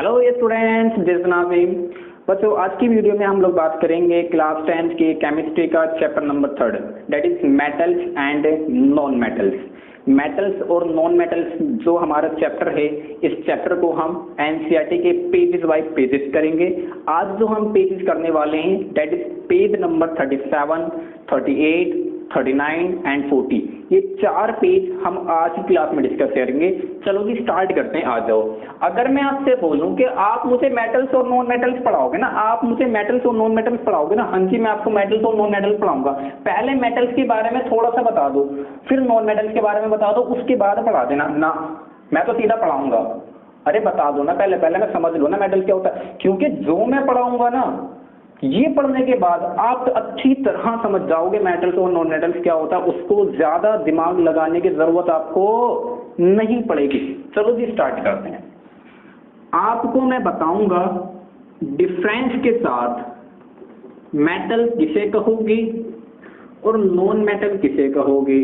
Hello students, this is Nazim. बच्चों, आज की वीडियो में हम लोग बात करेंगे क्लास 10 के केमिस्ट्री का chapter number 3, that is metals and non metals. Metals और नॉन मेटल्स जो हमारा चैप्टर है, इस चैप्टर को हम एनसीईआरटी के पेजेस वाइज पेजेस करेंगे। आज जो हम पेजेस करने वाले हैं that is page number 37, 38, 39 and 40। ये 4 पेज हम आज की क्लास में डिस्कस करेंगे। चलो जी स्टार्ट करते हैं, आ जाओ। अगर मैं आपसे बोलूं कि आप मुझे मेटल्स और नॉन मेटल्स पढ़ाओगे ना, आप मुझे मेटल्स और नॉन मेटल्स पढ़ाओगे ना, हाँ जी मैं आपको मेटल्स और नॉन मेटल्स पढ़ाऊंगा। पहले मेटल्स के बारे में थोड़ा सा बता दो, फिर नॉन मेटल्स के बारे में बता दो, उसके बाद पढ़ा देना ना, मैं तो सीधा पढ़ाऊंगा। अरे बता दो ना, पहले पहले मैं समझ लो ना मेटल क्या होता है, क्योंकि जो मैं पढ़ाऊंगा ना ये पढ़ने के बाद आप अच्छी तरह समझ जाओगे मेटल्स और नॉन मेटल्स क्या होता है। उसको ज्यादा दिमाग लगाने की जरूरत आपको नहीं पड़ेगी। चलो जी स्टार्ट करते हैं। आपको मैं बताऊंगा डिफरेंस के साथ मेटल किसे कहोगे और नॉन मेटल किसे कहोगे।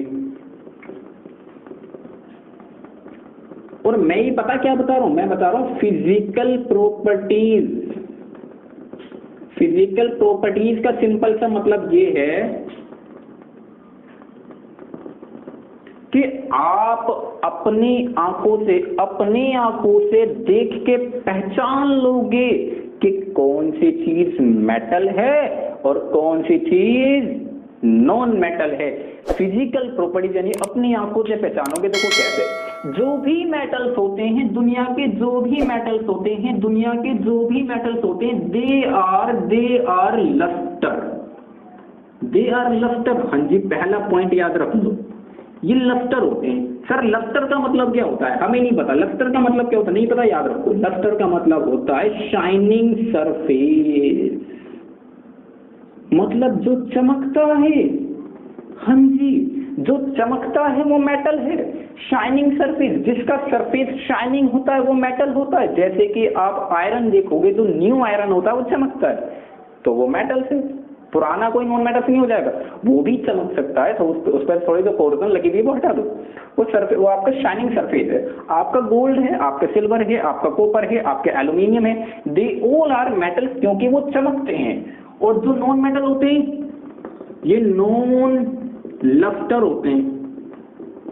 और मैं ही पता क्या बता रहा हूं, मैं बता रहा हूं फिजिकल प्रॉपर्टीज। फिजिकल प्रॉपर्टीज का सिंपल सा मतलब ये है कि आप अपनी आंखों से देख के पहचान लोगे कि कौन सी चीज मेटल है और कौन सी चीज नॉन मेटल है। फिजिकल प्रॉपर्टीज यानी अपनी आंखों से पहचानोगे। देखो कैसे, जो भी मेटल्स होते हैं दुनिया के, जो भी मेटल्स होते हैं दुनिया के, जो भी मेटल्स होते हैं, they are lustre, they are lustre. हाँ जी, पहला पॉइंट याद रख लो, ये लस्टर होते हैं। सर लस्टर का मतलब क्या होता है, हमें नहीं पता। लस्टर का मतलब क्या होता है, नहीं पता, याद रखो। लस्टर का मतलब होता है शाइनिंग सरफेस, मतलब जो चमकता है। हाँ जी, जो चमकता है वो मेटल है। शाइनिंग सरफेस, जिसका सरफेस शाइनिंग होता है वो मेटल होता है। जैसे कि आप आयरन देखोगे, जो न्यू आयरन होता है वो चमकता है, तो वो मेटल से। पुराना कोई नॉन मेटल नहीं हो जाएगा, वो भी चमक सकता है, तो उस पर थोड़ी जो कोर्जन लगी हुई है वो हटा दो। वो आपका शाइनिंग सरफेस है। आपका गोल्ड है, आपका सिल्वर है, आपका कॉपर है, आपका एल्यूमिनियम है, दे ऑल आर मेटल्स, क्योंकि वो चमकते हैं। और जो नॉन मेटल होते हैं ये नॉन लस्टर होते हैं।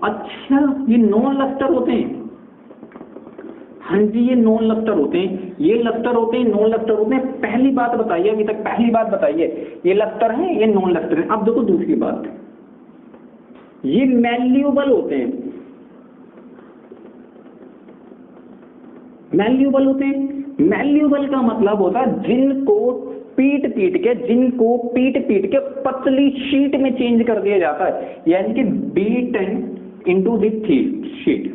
अच्छा, ये नॉन लस्टर होते हैं। हाँ जी, ये नॉन लस्टर होते हैं, ये लस्टर होते हैं, नॉन लस्टर होते हैं। पहली बात बताइए, अभी तक पहली बात बताइए, ये लस्टर है, ये नॉन लस्टर है। अब देखो दूसरी बात, ये मैल्यूबल होते हैं। मैल्यूबल होते हैं, मैल्यूबल का मतलब होता है जिनको पीट पीट के पतली शीट में चेंज कर दिया जाता है, यानी कि beaten into the thick sheet.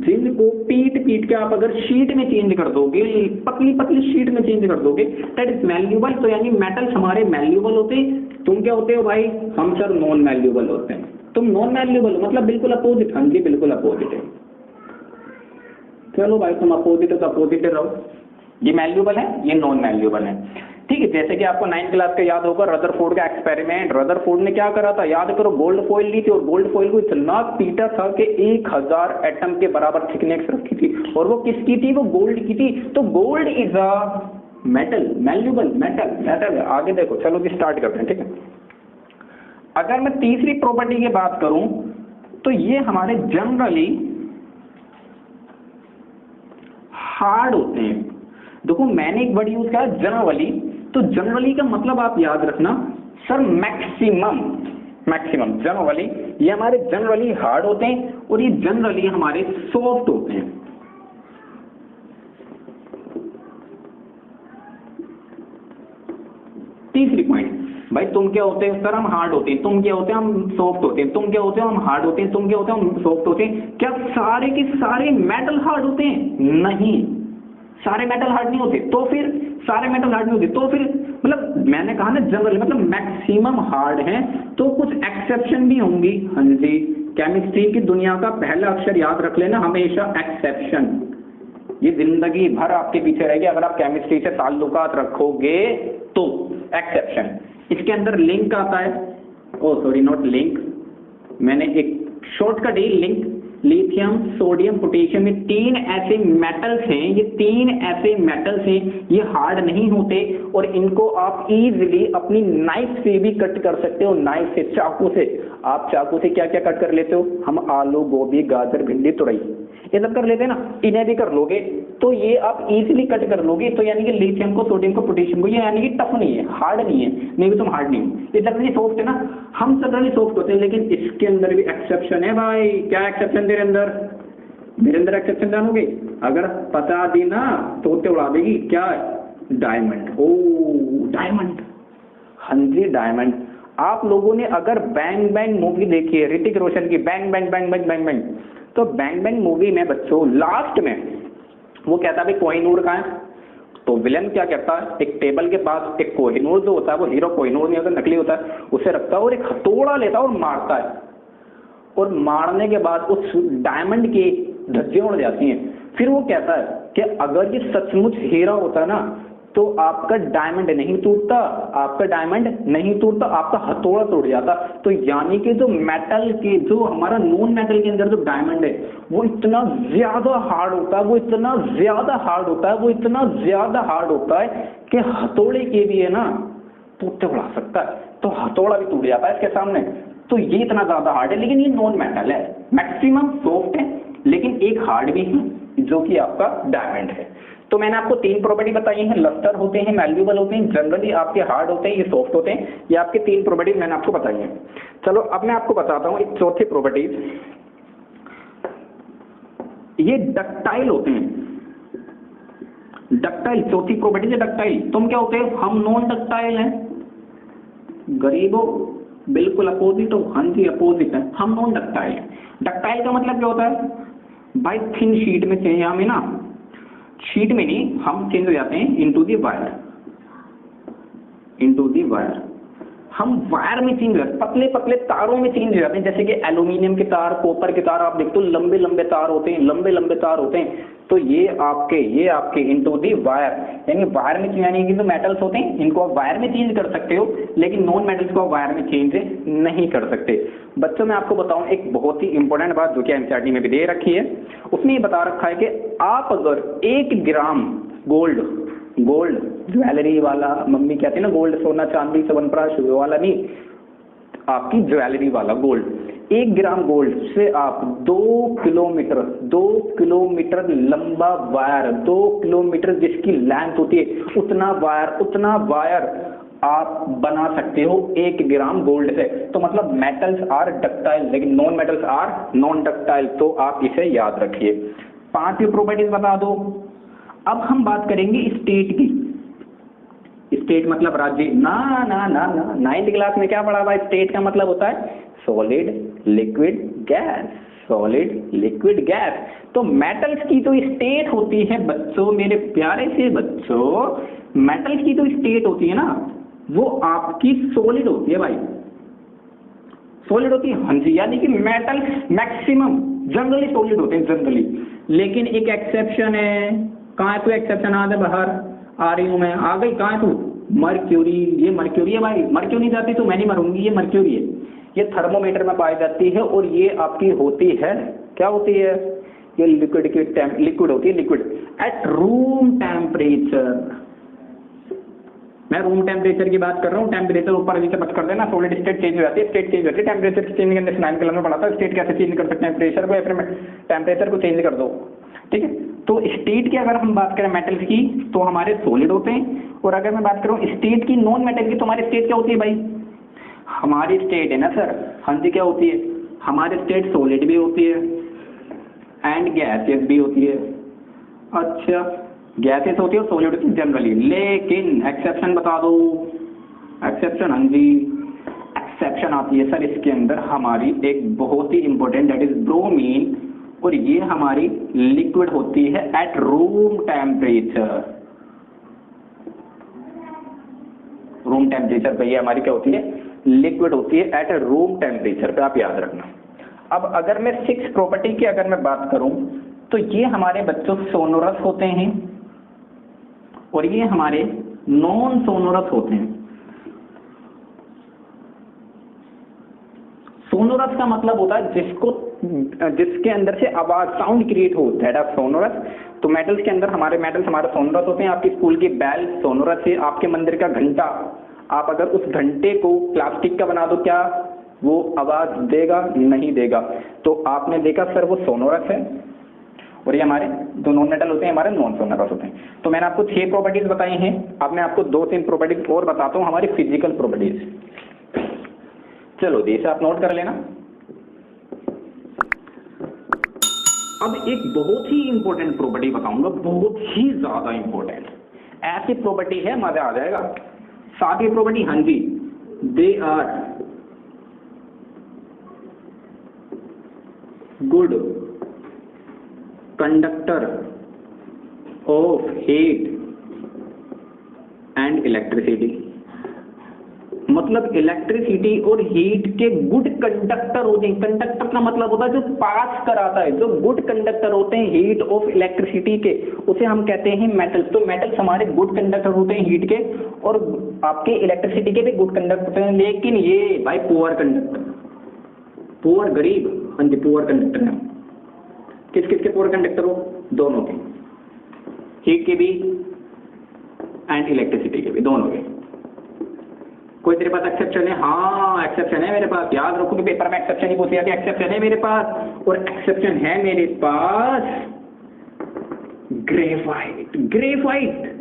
जिनको पीट के आप अगर शीट में चेंज कर दोगे, पतली शीट में चेंज कर दोगे, दैट इज मैल्यूबल। तो यानी मेटल्स हमारे मैल्यूबल होते हैं। तुम क्या होते हो भाई, हम सर नॉन मैल्यूबल होते हैं। तुम नॉन मैल्यूबल हो मतलब बिल्कुल अपोजिट। हाँ जी, बिल्कुल अपोजिट है। चलो भाई तुम अपोजिट हो तो अपोजिट रहो। ये मैल्यूबल है, ये नॉन मैल्यूबल है, ठीक है। जैसे कि आपको 9th क्लास का याद होगा रदरफोर्ड का एक्सपेरिमेंट। रदरफोर्ड ने क्या करा था, याद करो, गोल्ड फॉइल ली थी और गोल्ड फॉइल को इतना पीटा था कि 1000 एटम के बराबर थिकनेस रखी थी, और वो किसकी थी, वो गोल्ड की थी। तो gold is a metal, malleable metal है। आगे देखो, चलो जी स्टार्ट करते हैं, ठीक है। अगर मैं तीसरी प्रॉपर्टी की बात करूं तो ये हमारे जनरली हार्ड होते हैं। देखो मैंने एक वर्ड यूज किया जनरली, तो जनरली का मतलब आप याद रखना सर मैक्सिमम। जनरली ये हमारे जनरली हार्ड होते हैं और ये जनरली हमारे सॉफ्ट होते हैं। तीसरी पॉइंट, भाई तुम क्या होते हैं सर, हम हार्ड होते हैं। तुम क्या होते हैं, हम सॉफ्ट होते हैं। तुम क्या होते हो, हम हार्ड होते हैं। तुम क्या होते हो, हम सॉफ्ट होते हैं। क्या सारे के सारे मेटल हार्ड होते हैं? नहीं, सारे मेटल हार्ड नहीं होते। तो फिर सारे मेटल हार्ड नहीं होते तो फिर मतलब मैंने कहा ना जनरल मतलब मैक्सिमम हार्ड हैं, तो कुछ एक्सेप्शन भी होंगी। हाँ जी, केमिस्ट्री की दुनिया का पहला अक्षर याद रख लेना हमेशा, एक्सेप्शन। ये जिंदगी भर आपके पीछे रहेगी अगर आप केमिस्ट्री से ताल्लुकात रखोगे तो। एक्सेप्शन, इसके अंदर लिंक आता है, ओ सॉरी नॉट लिंक, मैंने एक शॉर्टकट ही लिंक, लिथियम, सोडियम, पोटेशियम, ये 3 ऐसे मेटल्स हैं, ये 3 ऐसे मेटल्स हैं, ये हार्ड नहीं होते और इनको आप इजीली अपनी नाइफ से भी कट कर सकते हो, नाइफ से, चाकू से। आप चाकू से क्या क्या कट कर लेते हो? हम आलू, गोभी, गाजर, भिंडी, तुरई, ये सब कर लेते हैं ना, इन्हें भी कर लोगे तो ये आप इजीली कट कर लोगे। तो यानी कि लिथियम को, सोडियम को, पोटेशियम को, ये यानी कि टफ नहीं है, हार्ड नहीं है, नहीं भी तुम हार्ड नहीं हो, ये जनरली सॉफ्ट है ना, हम जनरली सॉफ्ट होते हैं, लेकिन इसके अंदर भी एक्सेप्शन है भाई। क्या एक्सेप्शन तेरे अंदर? मेरे अंदर एक्सेप्शन जानोगे? अगर बता दी ना तो उड़ा देगी। क्या है? डायमंड। ओ डायमंड, हाँ जी डायमंड। आप लोगों ने अगर बैंग बैंग मूवी देखी है ऋतिक रोशन की, bang bang bang bang bang bang, तो बैंग बैंग मूवी में बच्चों लास्ट में वो कहता है भाई कोहिनूर कहाँ है? तो विलन क्या कहता है, एक टेबल के पास एक कोहिनूर जो होता है, वो हीरो कोहिनूर नहीं होता, नकली होता है, उसे रखता है और एक हथौड़ा लेता है और मारता है, और मारने के बाद उस डायमंड की धज्जियां उड़ जाती हैं। फिर वो कहता है कि अगर ये सचमुच हीरा होता ना तो आपका डायमंड नहीं टूटता, आपका डायमंड नहीं टूटता, आपका हथौड़ा टूट जाता। तो यानी कि जो मेटल के, जो हमारा नॉन मेटल के अंदर जो डायमंड है वो इतना ज्यादा हार्ड होता है, वो इतना ज्यादा हार्ड होता है, वो इतना ज्यादा हार्ड होता है कि हथौड़े के भी है ना टूटते उड़ा सकता है, तो हथौड़ा भी टूट जाता है इसके सामने। तो ये इतना ज्यादा हार्ड है, लेकिन ये नॉन मेटल है, मैक्सिमम सॉफ्ट है, लेकिन एक हार्ड भी है जो कि आपका डायमंड है। तो मैंने आपको 3 प्रॉपर्टी बताई हैं, लस्टर होते हैं, मैल्यूबल होते हैं, जनरली आपके हार्ड होते हैं, ये सॉफ्ट होते हैं। ये आपके 3 प्रॉपर्टी मैंने आपको बताई हैं। चलो अब मैं आपको बताता हूँ एक चौथी प्रॉपर्टी, ये डक्टाइल होते हैं। डक्टाइल, चौथी प्रॉपर्टी है डक्टाइल। तुम क्या होते हैं? हम नॉन डक्टाइल हैं, गरीबों बिल्कुल अपोजिट हो। हाँ जी अपोजिट है, हम नॉन डक्टाइल हैं। डक्टाइल का मतलब क्या होता है भाई? थिन शीट में चाहिए हमें ना, शीट में नहीं, हम चेंज हो जाते हैं into the wire, into the wire. हम वायर में चेंज हो जाते हैं, पतले पतले तारों में चेंज हो जाते हैं, जैसे कि एल्यूमिनियम के तार, कॉपर के तार, आप देखते हो लंबे लंबे तार होते हैं, लंबे लंबे तार होते हैं। तो ये आपके इनटू दी वायर, यानी वायर में, यानी कि जो मेटल्स होते हैं इनको आप वायर में चेंज कर सकते हो, लेकिन नॉन मेटल्स को आप वायर में चेंज नहीं कर सकते। बच्चों मैं आपको बताऊं एक बहुत ही इंपॉर्टेंट बात जो कि एनसीईआरटी में भी दे रखी है, उसमें ये बता रखा है कि आप अगर 1 ग्राम गोल्ड, गोल्ड ज्वेलरी वाला, मम्मी कहती है ना गोल्ड सोना चांदी च्यवनप्राश वाला नहीं, आपकी ज्वेलरी वाला गोल्ड, 1 ग्राम गोल्ड से आप 2 किलोमीटर लंबा वायर, 2 किलोमीटर जिसकी लेंथ होती है, उतना वायर आप बना सकते हो 1 ग्राम गोल्ड से। तो मतलब मेटल्स आर डक्टाइल, लेकिन non metals are non ductile, तो आप इसे याद रखिए। 5 प्रॉपर्टीज बता दो। अब हम बात करेंगे स्टेट की। स्टेट मतलब राज्य ना ना ना ना, 9th क्लास में क्या पढ़ा था? स्टेट का मतलब होता है solid, liquid, gas, solid, liquid, gas. तो मेटल्स की जो स्टेट होती है बच्चों, मेरे प्यारे से बच्चों, मेटल्स की जो स्टेट होती है ना वो आपकी सॉलिड होती है भाई, सॉलिड होती है। हाँ जी, यानी कि मेटल मैक्सिमम जनरली सॉलिड होते हैं जनरली, लेकिन एक एक्सेप्शन है। कहाँ है तू? एक्सेप्शन आ दे बाहर, आ रही हूं मैं, आ गई। कहाँ है तू? मर्क्यूरी, ये मर्क्यूरी है भाई, मर्क्यू नहीं जाती तो मैं नहीं मरूंगी, ये मर्क्यूरी है, ये थर्मोमीटर में पाई जाती है और ये आपकी होती है, क्या होती है? ये लिक्विड की लिक्विड होती है, लिक्विड एट रूम टेम्परेचर। मैं रूम टेम्परेचर की बात कर रहा हूँ, टेम्परेचर ऊपर नीचे मत कर देना, सॉलिड स्टेट चेंज हो जाती है, स्टेट चेंज होती है, टेम्परेचर की चेंज करने से 9th क्लास में पढ़ा था, स्टेट कैसे चेंज कर सकते हैं, प्रेशर को या फिर टेम्परेचर को चेंज कर दो, ठीक है। तो स्टेट की अगर हम बात करें मेटल्स की तो हमारे सॉलिड होते हैं, और अगर मैं बात करूँ स्टेट की नॉन मेटल की तो हमारी स्टेट क्या होती है भाई? हमारी स्टेट है ना सर, हाँ जी क्या होती है? हमारी स्टेट सॉलिड भी होती है एंड गैसेस भी होती है। अच्छा, गैसेस होती है और सॉलिड होती है जनरली, लेकिन एक्सेप्शन बता दो। एक्सेप्शन, हाँ जी एक्सेप्शन आती है सर इसके अंदर हमारी एक बहुत ही इंपॉर्टेंट, दैट इज ब्रोमीन, और ये हमारी लिक्विड होती है at room temperature. Room temperature पे ये हमारी क्या होती है? लिक्विड होती है एट रूम टेम्परेचर पे, आप याद रखना। अब अगर मैं 6 प्रॉपर्टी की अगर मैं बात करूं तो ये हमारे बच्चों सोनोरस होते हैं और ये हमारे नॉन सोनोरस होते हैं। सोनोरस का मतलब होता है जिसके अंदर से आवाज साउंड क्रिएट हो, दैट आर सोनोरस। तो मेटल्स के अंदर हमारे सोनोरस होते हैं। आपकी स्कूल की बेल सोनोरस है, आपके मंदिर का घंटा, आप अगर उस घंटे को प्लास्टिक का बना दो, क्या वो आवाज देगा? नहीं देगा। तो आपने देखा सर वो सोनोरस है। और ये हमारे जो नॉन मेटल होते हैं हमारे नॉन सोनोरस होते हैं। तो मैंने आपको 6 प्रॉपर्टीज बताई हैं। अब मैं आपको 2-3 प्रॉपर्टीज और बताता हूँ, हमारी फिजिकल प्रॉपर्टीज। चलो इसे आप नोट कर लेना। अब एक बहुत ही इंपॉर्टेंट प्रॉपर्टी बताऊंगा, बहुत ही ज्यादा इंपॉर्टेंट। ऐसी प्रॉपर्टी है मजा आ जाएगा। 7वीं प्रॉपर्टी, हाँ जी, they are good conductor of heat and electricity. मतलब इलेक्ट्रिसिटी और हीट के गुड कंडक्टर होते हैं। कंडक्टर का मतलब होता है जो पास कराता है। जो गुड कंडक्टर होते हैं हीट ऑफ इलेक्ट्रिसिटी के, उसे हम कहते हैं मेटल्स। तो मेटल्स हमारे गुड कंडक्टर होते हैं हीट के, और आपके इलेक्ट्रिसिटी के भी गुड कंडक्टर होते हैं। लेकिन ये भाई पुअर कंडक्टर, पुअर गरीब, हाँ जी पुअर कंडक्टर है। किस किस के पुअर कंडक्टर हो? दोनों के, हीट के भी एंड इलेक्ट्रिसिटी के भी, दोनों के। कोई तेरे पास एक्सेप्शन है? हाँ एक्सेप्शन है मेरे पास। याद रखो कि पेपर में एक्सेप्शन ही पूछ लिया कि एक्सेप्शन है मेरे पास, और एक्सेप्शन है मेरे पास ग्रेफाइट। ग्रेफाइट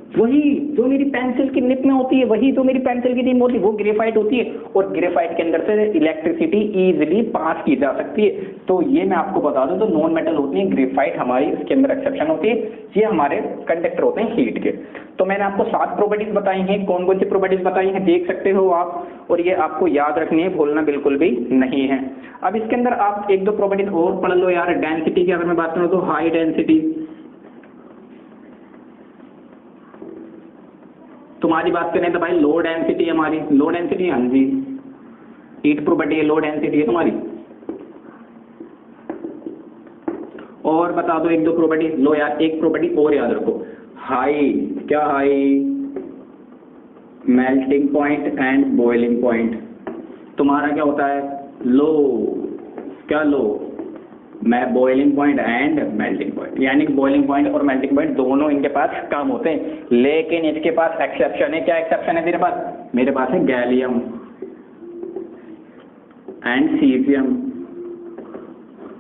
वही जो मेरी पेंसिल की निप में होती है, वही जो मेरी पेंसिल की निप होती है वो ग्रेफाइट होती है। और ग्रेफाइट के अंदर से इलेक्ट्रिसिटी इजीली पास की जा सकती है। तो ये मैं आपको बता दूं, तो नॉन मेटल होती है ग्रेफाइट हमारी, इसके अंदर एक्सेप्शन होती है। ये हमारे कंडक्टर होते हैं हीट के। तो मैंने आपको 7 प्रॉपर्टीज बताई हैं। कौन कौन सी प्रॉपर्टीज बताई हैं देख सकते हो आप, और ये आपको याद रखनी है, भूलना बिल्कुल भी नहीं है। अब इसके अंदर आप 1-2 प्रॉपर्टीज और पढ़ लो यार। डेंसिटी की अगर मैं बात करूँ तो हाई डेंसिटी, तुम्हारी बात करें तो भाई लो डेंसिटी हमारी, लो डेंसिटी, हाँ जी हीट प्रॉपर्टी है, लो डेंसिटी है तुम्हारी। और बता दो 1-2 प्रॉपर्टी। लो यार एक प्रॉपर्टी और याद रखो, हाई, क्या high? Melting point and boiling point. तुम्हारा क्या होता है? लो, क्या लो? मैं boiling point and melting point, यानी कि बॉइलिंग पॉइंट और मेल्टिंग पॉइंट दोनों इनके पास कम होते हैं। लेकिन इसके पास एक्सेप्शन है। क्या एक्सेप्शन है तेरे पास? मेरे पास है गैलियम एंड सीजियम।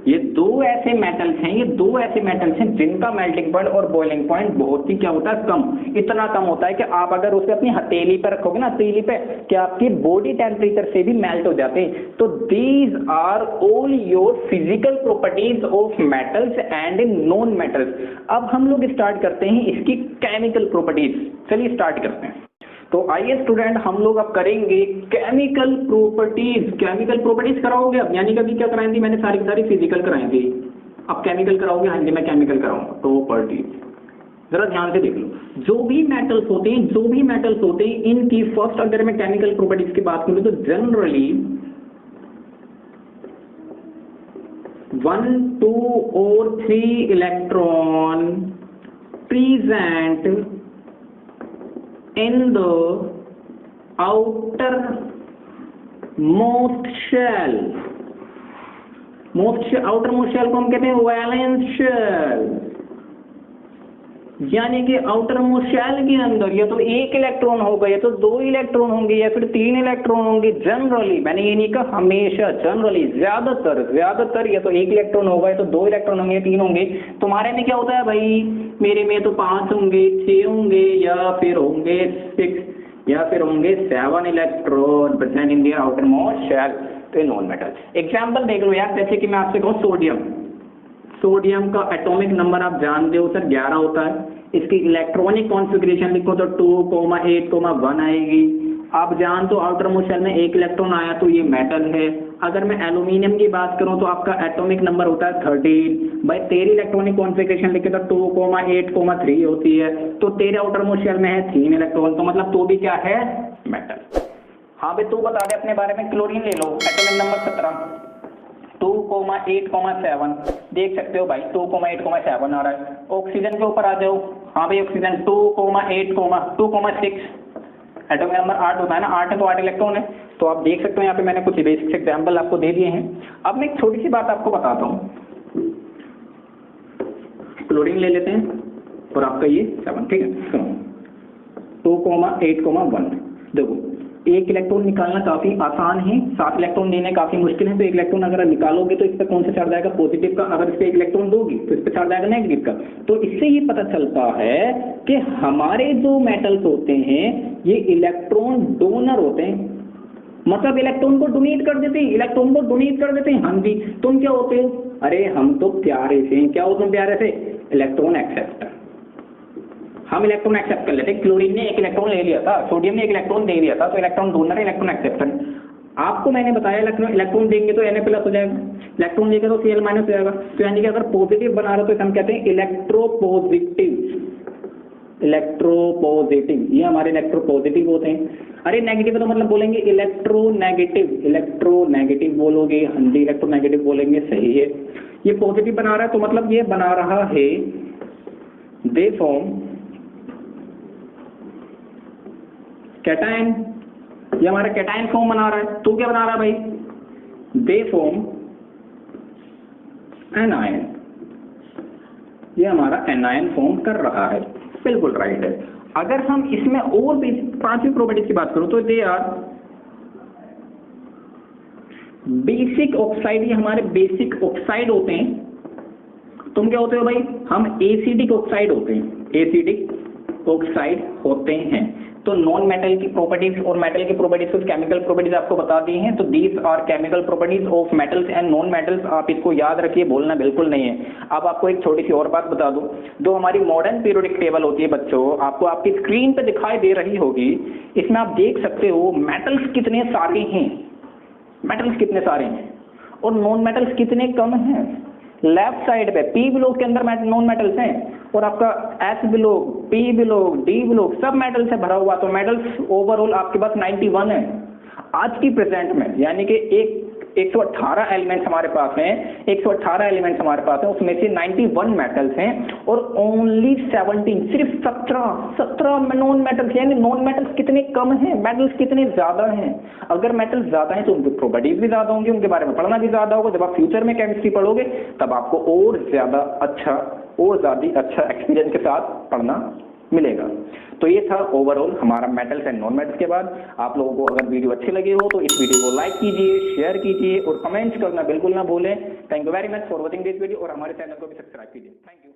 ये 2 ऐसे मेटल्स हैं, ये 2 ऐसे मेटल्स हैं जिनका मेल्टिंग पॉइंट और बॉइलिंग पॉइंट बहुत ही क्या होता है? कम। इतना कम होता है कि आप अगर उसे अपनी हथेली पर रखोगे ना, हथेली पे, कि आपकी बॉडी टेम्परेचर से भी मेल्ट हो जाते हैं। तो these are all your physical properties of metals and non metals. अब हम लोग स्टार्ट करते हैं इसकी केमिकल प्रॉपर्टीज। चलिए स्टार्ट करते हैं। तो आइए स्टूडेंट, हम लोग अब करेंगे केमिकल प्रॉपर्टीज। केमिकल प्रॉपर्टीज कराओगे अब, यानी कभी क्या कराई थी मैंने? सारी फिजिकल कराई थी। अब केमिकल कराओगे? हाँ जी मैं केमिकल कराऊंगा। प्रॉपर्टीज जरा ध्यान से देख लो। जो भी मेटल्स होते हैं इनकी फर्स्ट, अगर मैं केमिकल प्रॉपर्टीज की बात करूं तो जनरली 1, 2 और 3 electron present in the outermost shell, outermost shell को हम कहते हैं वैलेंस शेल। यानी कि आउटरमोस्ट शेल के अंदर या तो 1 इलेक्ट्रॉन होगा, या तो 2 इलेक्ट्रॉन होंगे, या फिर 3 इलेक्ट्रॉन होंगे। जनरली, मैंने ये नहीं कहा हमेशा, जनरली ज्यादातर या तो 1 इलेक्ट्रॉन होगा, या तो 2 इलेक्ट्रॉन होंगे, 3 होंगे। तुम्हारे में क्या होता है भाई? मेरे में तो 5 होंगे, 6 होंगे, या फिर होंगे 6, या फिर होंगे 7 electron present in the outermost shell. तो नॉन मेटल एग्जाम्पल देख लो यार। जैसे कि मैं आपसे कहूँ सोडियम का एटॉमिक नंबर आप जानते हो सर 11 होता है। इसकी इलेक्ट्रॉनिक कॉन्फ़िगरेशन लिखो तो 2,8,1 आएगी। आप जानते हो आउटर मोस्ट शेल में 1 इलेक्ट्रॉन आया तो ये मेटल है। अगर मैं एल्यूमिनियम की बात करूं तो आपका एटॉमिक नंबर होता है 13। भाई तेरी इलेक्ट्रॉनिक कॉन्फ़िगरेशन लिखे तो 2,8,3 होती है, तो तेरे आउटर मोस्ट शेल में है 3 इलेक्ट्रॉन, तो मतलब तो भी क्या है? मेटल। हाँ भाई तू बता दे अपने बारे में। क्लोरीन ले लो, एटॉमिक नंबर 17, 2,8,7 देख सकते हो भाई, 2,8,7 आ रहा है। ऑक्सीजन के ऊपर आ जाओ। हाँ भाई ऑक्सीजन 2,6, एटॉमिक नंबर 8 होता है ना, 8 है तो 8 इलेक्ट्रॉन है, तो आप देख सकते हो यहाँ पे मैंने कुछ बेसिक एग्जाम्पल आपको दे दिए हैं। अब मैं एक छोटी सी बात आपको बताता हूँ। क्लोरीन ले लेते हैं और आपका ये 7, ठीक है, सुनो 2,8,1। देखो एक इलेक्ट्रॉन निकालना काफी आसान है, 7 इलेक्ट्रॉन देने काफी मुश्किल है। तो एक इलेक्ट्रॉन अगर निकालोगे तो इस पर कौन सा चार्ज आएगा, पॉजिटिव का। अगर इस पर एक इलेक्ट्रॉन दोगी तो इस पर चार्ज आएगा नेगेटिव का। तो इससे ये पता चलता है कि हमारे जो मेटल्स होते हैं ये इलेक्ट्रॉन डोनर होते हैं, मतलब इलेक्ट्रॉन को डोनेट कर देते हैं, इलेक्ट्रॉन को डोनेट कर देते हैं। हाँ जी, तुम क्या होते हो, अरे हम तो प्यारे से, क्या होते हैं प्यारे से, इलेक्ट्रॉन एक्सेप्टर। हम इलेक्ट्रॉन एक्सेप्ट कर लेते हैं। क्लोरीन ने एक इलेक्ट्रॉन ले लिया था, सोडियम ने एक इलेक्ट्रॉन दे दिया था, तो इलेक्ट्रॉन डोनर, इलेक्ट्रॉन एक्सेप्टर। आपको मैंने बताया इलेक्ट्रॉन देंगे तो Na+ हो जाएगा, इलेक्ट्रॉन देंगे तो Cl- हो जाएगा। तो यानी कि अगर पॉजिटिव बना रहे हो तो हम कहते हैं इलेक्ट्रोपॉजिटिव। इलेक्ट्रोपॉजिटिव, ये हमारे इलेक्ट्रोपॉजिटिव होते हैं। अरे नेगेटिव तो मतलब बोलेंगे इलेक्ट्रोनेगेटिव, इलेक्ट्रोनेगेटिव बोलोगे। हाँ जी, इलेक्ट्रोनेगेटिव बोलेंगे, सही है। ये पॉजिटिव बना रहा है तो मतलब ये बना रहा है दे फॉर्म कैटायन, ये हमारा कैटायन फॉर्म बना रहा है। तो क्या बना रहा है भाई, दे फॉर्म एनायन, ये हमारा एनायन फॉर्म कर रहा है, बिल्कुल राइट है। अगर हम इसमें और भी 5वीं प्रॉपर्टीज की बात करूं तो दे आर बेसिक ऑक्साइड, ये हमारे बेसिक ऑक्साइड होते हैं। तुम क्या होते हो भाई, हम एसिडिक ऑक्साइड होते हैं, एसिडिक ऑक्साइड होते हैं। तो नॉन मेटल की प्रॉपर्टीज और मेटल की प्रॉपर्टीज, कुछ केमिकल प्रॉपर्टीज आपको बता दी हैं। तो these are chemical properties of metals and non metals. आप इसको याद रखिए, भूलना बिल्कुल नहीं है। अब आपको एक छोटी सी और बात बता दूं, जो हमारी मॉडर्न पीरियोडिक टेबल होती है बच्चों, आपको आपकी स्क्रीन पे दिखाई दे रही होगी। इसमें आप देख सकते हो मेटल्स कितने सारे हैं, मेटल्स कितने सारे हैं और नॉन मेटल्स कितने कम हैं। लेफ्ट साइड पे P ब्लॉक के अंदर नॉन मेटल्स हैं और आपका S block, P block, D block सब मेटल से भरा हुआ। तो मेटल्स ओवरऑल आपके पास 91 है आज की प्रेजेंट में। यानी कि 118 एलिमेंट्स हमारे पास हैं, 118 एलिमेंट्स हमारे पास हैं, उसमें से 91 मेटल्स हैं और ओनली 17, सिर्फ 17 नॉन मेटल्स। यानी नॉन मेटल्स कितने कम हैं, मेटल्स कितने ज्यादा हैं। अगर मेटल्स ज्यादा हैं तो उनकी प्रॉपर्टीज भी ज्यादा होंगी, उनके बारे में पढ़ना भी ज्यादा होगा। जब आप फ्यूचर में केमिस्ट्री पढ़ोगे तब आपको और ज्यादा अच्छा एक्सपीरियंस के साथ पढ़ना मिलेगा। तो ये था ओवरऑल हमारा मेटल्स एंड नॉन मेटल्स के बाद। आप लोगों को अगर वीडियो अच्छी लगी हो तो इस वीडियो को लाइक कीजिए, शेयर कीजिए और कमेंट्स करना बिल्कुल ना भूलें। Thank you very much for watching this video और हमारे चैनल को भी सब्सक्राइब कीजिए। Thank you.